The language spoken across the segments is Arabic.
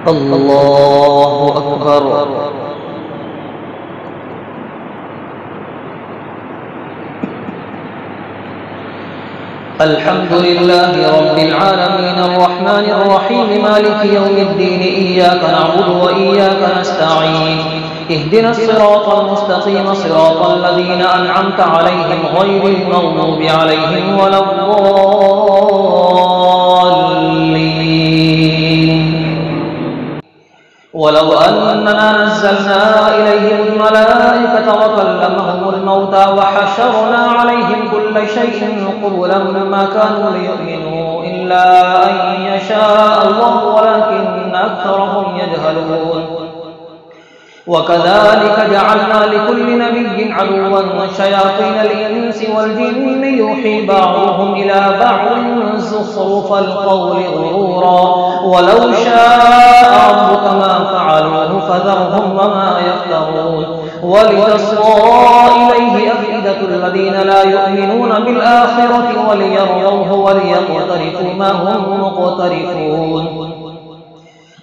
الله أكبر. الحمد لله رب العالمين الرحمن الرحيم مالك يوم الدين إياك نعبد وإياك نستعين اهدنا الصراط المستقيم صراط الذين أنعمت عليهم غير المغضوب عليهم ولا الضالين. ولو أننا نزلنا إليهم الملائكة وكلمهم الموتى وحشرنا عليهم كل شيء قبلا ما كانوا ليؤمنوا إلا أن يشاء الله ولكن أكثرهم يجهلون. وكذلك جعلنا لكل نبي عدوا شياطين الإنس والجن يوحي بعضهم إلى بعض زخرف القول غرورا ولو شاء ربك ما فعلوه فذرهم وما يفترون. ولتصغى إليه أفئدة الذين لا يؤمنون بالآخرة وليرضوه وليقترفوا ما هم مقترفون.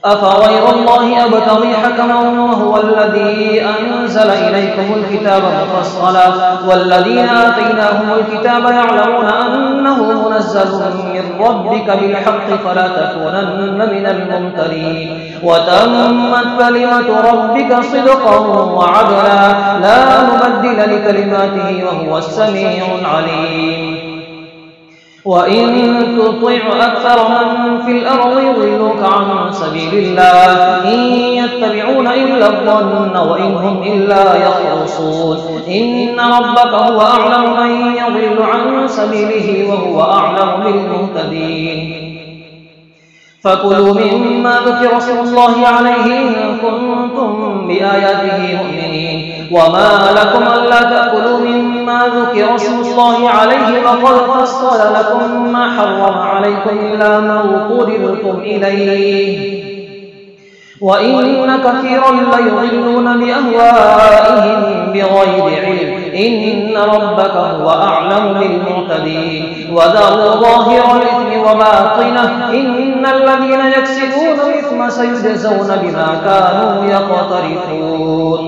أفغير الله أبتغي حكما وهو الذي أنزل إليكم الكتاب مفصلا والذين آتيناهم الكتاب يعلمون أنه منزل من ربك بالحق فلا تكونن من الممترين. وتمت كلمة ربك صدقا وعدلا لا مبدل لكلماته وهو السميع العليم. وإن تطع أكثر من في الأرض يضلوك عن سبيل الله إن يتبعون إلا الظن وإن هم إلا يخرصون. إن ربك هو أعلم من يضل عن سبيله وهو أعلم بالمهتدين. فكلوا مما ذكر اسم الله عليه إن كنتم بآياته مؤمنين. وما لكم ألا تأكلوا مما ذكر اسم الله عليه وقد فصل لكم ما حرم عليكم إلا ما اضطررتم إليه وإن كثيرا ليضلون بأهوائهم بغير علم إن ربك هو أعلم بالمعتدين. وذروا ظاهر الإثم وباطنه إن الذين يكسبون الإثم سيجزون بما كانوا يقترفون.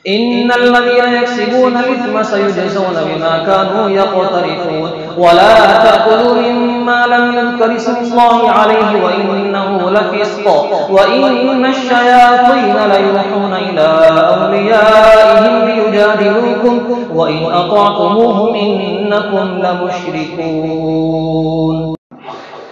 إن الذين يكسبون الإثم سيجزون بما كانوا يقترفون. ولا تأكلوا مما لم يذكر اسم الله عليه وإنه لفسق وإن الشياطين ليوحون إلى أوليائهم ليجادلوكم وإن أطعتموهم إنكم لمشركون.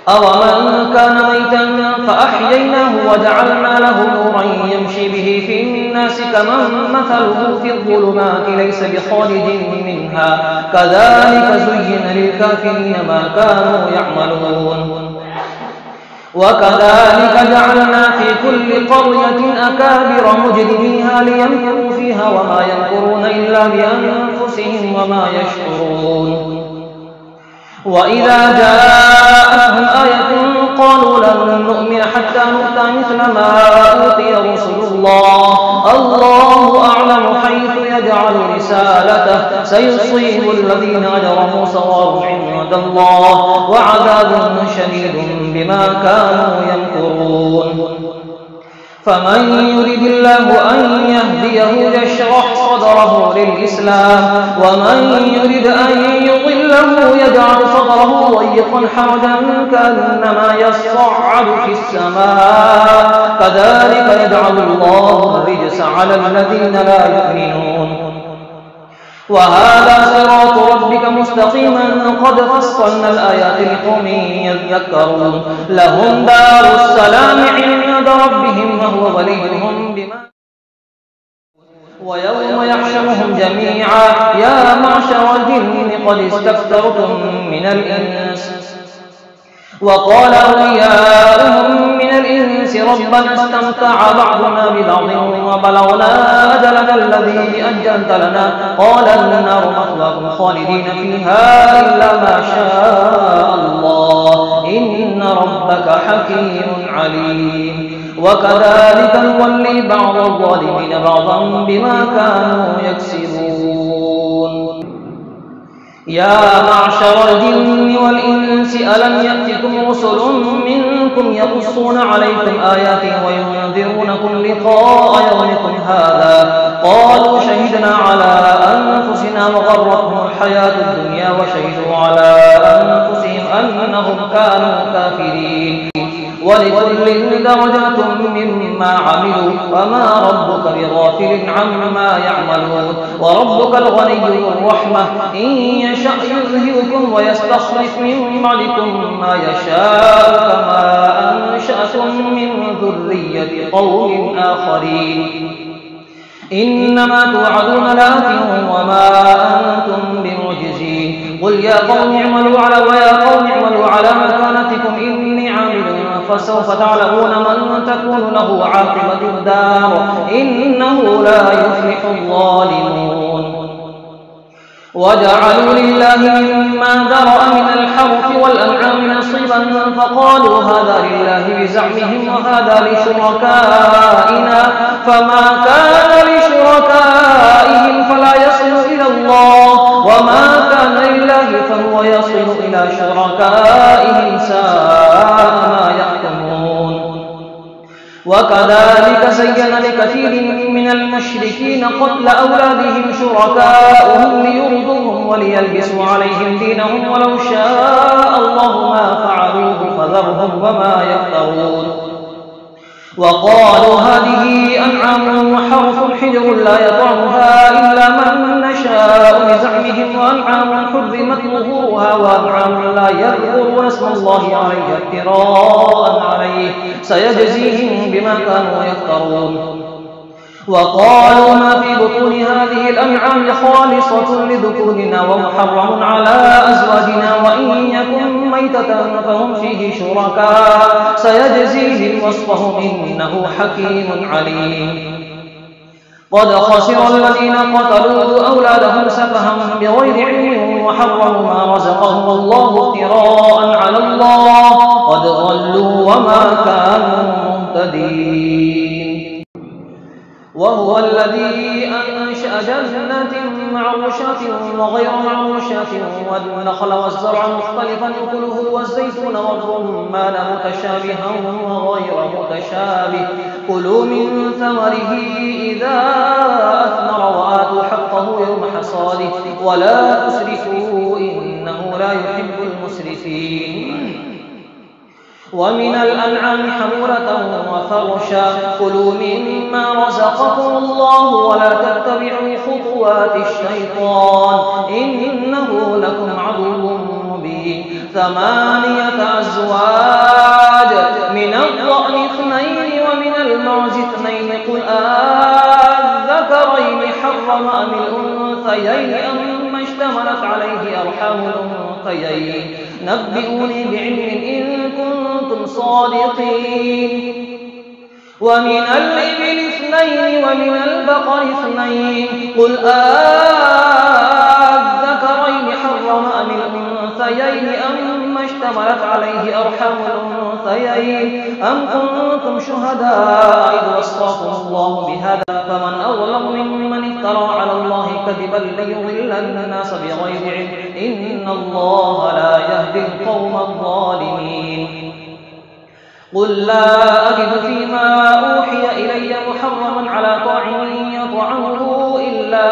أومن كان ميتا فأحييناه وجعلنا له نورا يمشي به في الناس كمن مثله في الظلمات ليس بخارج منها كذلك زين للكافرين ما كانوا يعملون. وكذلك جعلنا في كل قرية أكابر مجرميها ليمكروا فيها وما يمكرون إلا بأنفسهم وما يشعرون. وإذا جاءتهم آية قالوا لن نؤمن حتى نؤتى مثل ما أوتي رسل الله الله أعلم حيث يجعل رسالته سيصيب الذين أجرموا صغار عند الله وعذاب شديد بما كانوا يمكرون. فمن يرد الله أن يهديه يشرح صدره للإسلام ومن يرد أن يضله يجعل صدره ضيقا حرجا كأنما يصعد في السماء كذلك يجعل الله الرجس على الذين لا يؤمنون. وهذا صراط ربك مستقيما قد فصلنا الآيات لقوم يذكرون. لهم دار السلام عند ربهم وهو وليهم بما ويوم يحشرهم جميعا يا معشر الجن قد استكثرتم من الإنس وقال أولياؤهم من الإنس ربنا استمتع بعضنا ببعض وبلغنا أجلنا الذي أجلت لنا قال النار مثواكم خالدين فيها إلا ما شاء الله إن ربك حكيم عليم. وكذلك نولي بعض الظالمين بعضا بما كانوا يكسبون. يا معشر الجن والإنس ألم يأتكم رسل منكم يقصون عليكم آياتي وينذرونكم لقاء يومكم هذا قالوا شهدنا على أنفسنا وغرتهم الحياة الدنيا وشهدوا على أنفسهم أنهم كانوا كافرين ولكل درجات مما عملوا وما ربك بغافل عما يعملون وربك الغني ذو الرحمة إن يشأ يذهبكم ويستخلف من بعدكم ما يشاء كما أنشأكم من ذرية قوم آخرين إنما توعدون لآت وما أنتم بمعجزين قل يا قوم اعملوا على مكانتكم إني عامل فسوف تعلمون من تكون له عاقبة الدار إنه لا يفلح الظالمون وجعلوا لله مما ذرأ من الحرث والأنعام نصيبا فقالوا هذا لله بزعمهم وهذا لشركائنا فما كان لشركائهم فلا يصل إلى الله وما كان لله فهو يصل إلى شركائهم ساء ما يحكمون وكذلك زين لكثير من المشركين قتل أولادهم شركاؤهم ليردوهم وليلبسوا عليهم دينهم ولو شاء الله ما فعلوه فذرهم وما يفترون وقالوا هذه أنعام وحرث حجر لا يطعمها إلا من نشاء بزعمهم وأنعام حرمت ظهورها وأنعام لا يذكرون اسم الله عليها افتراء عليه سيجزيهم بما كانوا يفترون وقالوا ما في بطون هذه الأنعام خالصة لذكورنا ومحرم على أزواجنا وإن يكن ميتة فهم فيه شركاء سيجزيهم وصفهم إنه حكيم عليم قد خسر الذين قتلوا أولادهم سفها بغير علم وحرموا ما رزقهم الله افتراء على الله قد ضلوا وما كانوا مهتدين وهو الذي أنشأ جنات معروشات وغير معروشات والنخل والزرع مختلفا أكله والزيتون والرمان متشابها وغير متشابه كلوا من ثمره إذا أثمر وآتوا حقه يوم حصاده ولا تسرفوا إنه لا يحب المسرفين ومن الأنعام حمولة وفرشا كلوا مما رزقكم الله ولا تتبعوا خطوات الشيطان إنه لكم عدو مبين 8 أزواج من الضأن 2 ومن المعز 2 قل أذكرين حرم أم الأنثيين أما اشتملت عليه أرحام الأنثيين نبئوني بعلم إن كنتم صادقين ومن الإبل 2 ومن البقر 2 قل أذكرين حرم أم الأنثيين أما اشتملت عليه أرحام الأنثيين أم كنتم شهداء إذ وصاكم الله بهذا فمن أظلم ممن افترى على الله كذبا ليضل الناس بغير علم إن الله لا يهدي القوم الظالمين قل لا أجد فيما أوحي إلي محرما على طاعم يطعمه إلا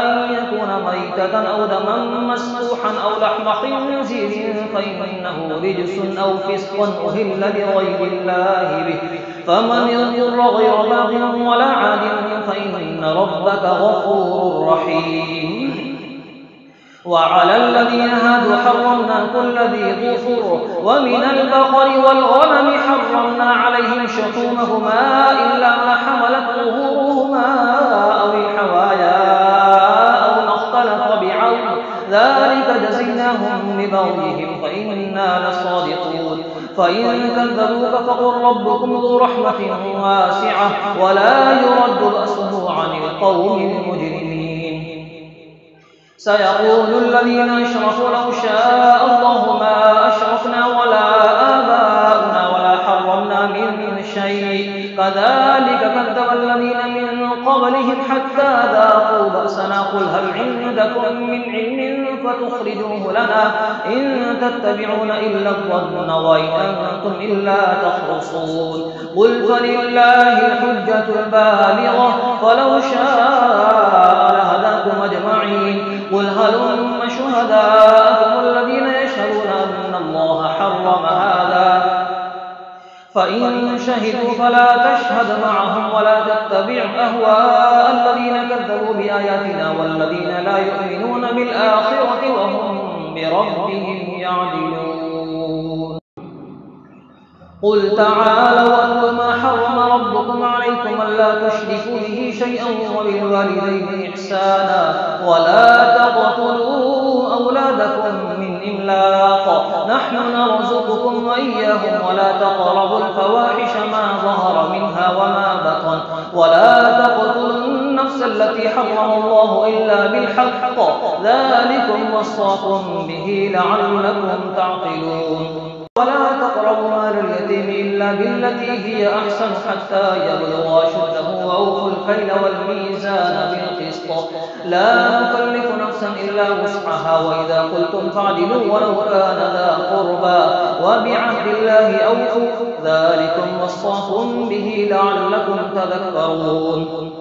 أن يكون ميتة أو دما مسفوحا أو لحم خنزير فإنه رجس أو فسقا أهل لغير الله به فمن يضر غير باغ ولا عاد فإن ربك غفور رحيم وعلى الذين هادوا حرمنا كل ذي ظفر ومن البقر والغنم حرمنا عليهم شحومهما إلا ما حملت ظهورهما أو الحوايا أو ما اختلط بعظم ذلك جزيناهم ببغيهم فإنا لصادقون فإن كذبوك فقل ربكم ذو رحمة واسعة ولا يرد بأسه عن القوم المجرمين سيقول الذين أشركوا لو شاء الله ما أشركنا ولا آباؤنا ولا حرمنا من من شيء كذلك كذب الذين من قبلهم حتى ذاقوا بأسنا قل هل عندكم من علم فتخرجوه لنا إن تتبعون إلا الظن وإن أنتم إلا تخرصون قل فلله الحجة البالغة فلو شاء لهداكم أجمعين قل هلم شهداءكم الذين يشهدون أن الله حرم هذا فإن شهدوا فلا تشهد معهم ولا تتبع أهواء الذين كذبوا بآياتنا والذين لا يؤمنون بالآخرة وهم بربهم يعدلون قل تعالوا أتل ما حرم ربكم عليكم ألا تشركوا به شيئا وبالوالدين إحسانا ولا تقتلوا أولادكم من إملاق نحن نرزقكم وإياهم ولا تقربوا الفواحش ما ظهر منها وما بطن ولا تقتلوا النفس التي حرم الله إلا بالحق ذلكم وصاكم به لعلكم تعقلون ولا تقربوا مال اليتيم إلا بالتي هي أحسن حتى يبلغ أشده وأوفوا الكيل والميزان بالقسط لا نكلف نفسا إلا وسعها وإذا قلتم فاعدلوا ولو كان ذا قربى وبعهد الله أوفوا ذلكم وصاكم به لعلكم تذكرون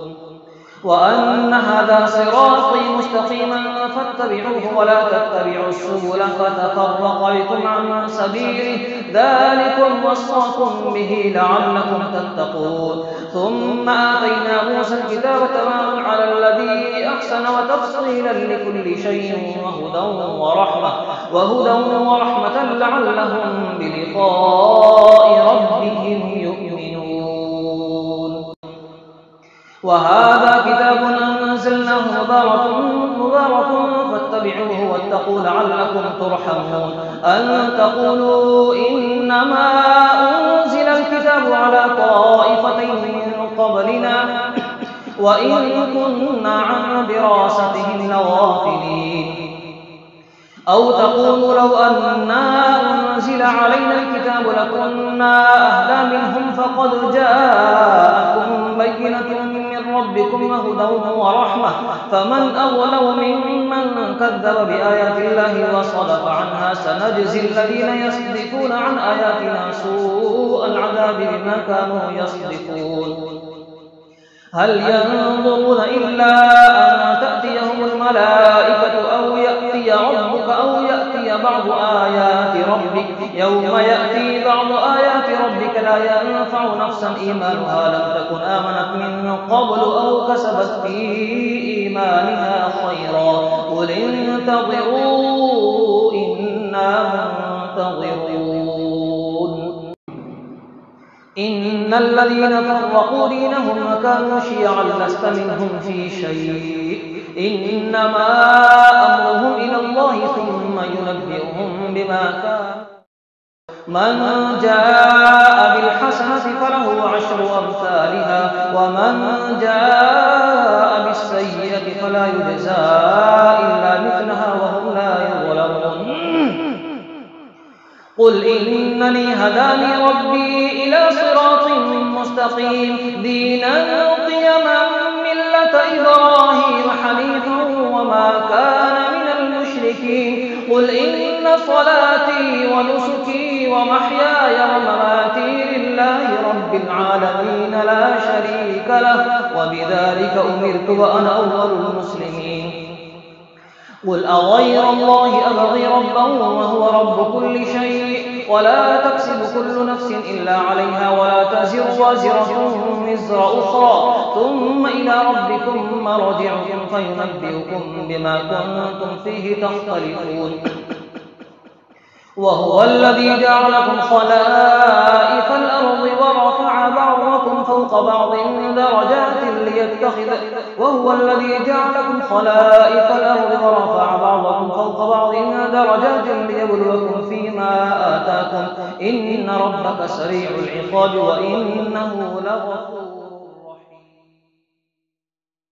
وأن هذا صراطي مستقيما فاتبعوه ولا تتبعوا السبل فتفرق بكم عن سبيله ذلكم وصاكم به لعلكم تتقون ثم آتينا موسى الكتاب تماما على الذي أحسن وتفصيلا لكل شيء وهدى ورحمة لعلهم بلقاء ربهم يؤمنون وهذا كتاب أنزلناه مبارك فاتبعوه واتقوا لعلكم ترحمون أن تقولوا إنما أنزل الكتاب على طائفتين من قبلنا وإن كنا عن دراستهم لغافلين أو تقولوا لو أنا أنزل علينا الكتاب لكنا أهدى منهم فقد جاءكم بينة من ربكم وهدى ورحمة فمن أظلم ممن كذب بآيات الله وصدف عنها سنجزي الذين يصدفون عن آياتنا سوء العذاب بما كانوا يصدفون هل ينظرون إلا أن تأتيهم الملائكة أو يأتي ربك أو يأتي بعض آيات ربك يوم يأتي بعض آيات ربك لا ينفع نفسا إيمانها لم تكن آمنت من قبل أو كسبت في إيمانها خيرا قل انتظروا إنا منتظرون إن الذين فرقوا دينهم وكانوا شيعا لست منهم في شيء إنما أمرهم إلى الله ثم ينبئهم بما كانوا من جاء بالحسنة فله عشر أمثالها ومن جاء بالسيئة فلا يجزى إلا مثلها وهم لا يظلمون قل إنني هداني ربي إلى صراط مستقيم دينا قيما ملة إبراهيم حنيفا وما كان من المشركين قل إن صلاتي ونسكي ومحياي ومماتي لله رب العالمين لا شريك له وبذلك أمرت وأنا أول المسلمين قل أغير الله أبغي ربا وهو رب كل شيء ولا تكسب كل نفس إلا عليها ولا تزر وازرة وزر أخرى ثم إلى ربكم مرجعكم فينبئكم بما كنتم فيه تختلفون وهو الذي جعلكم خلائف الأرض ورفع بعضكم فوق بعض درجات ليتخذ وهو الذي جعلكم خلائف الأرض ورفع بعضكم فوق بعض درجات ليبلوكم فيما آتاكم إن ربك سريع العقاب وإنه لغفور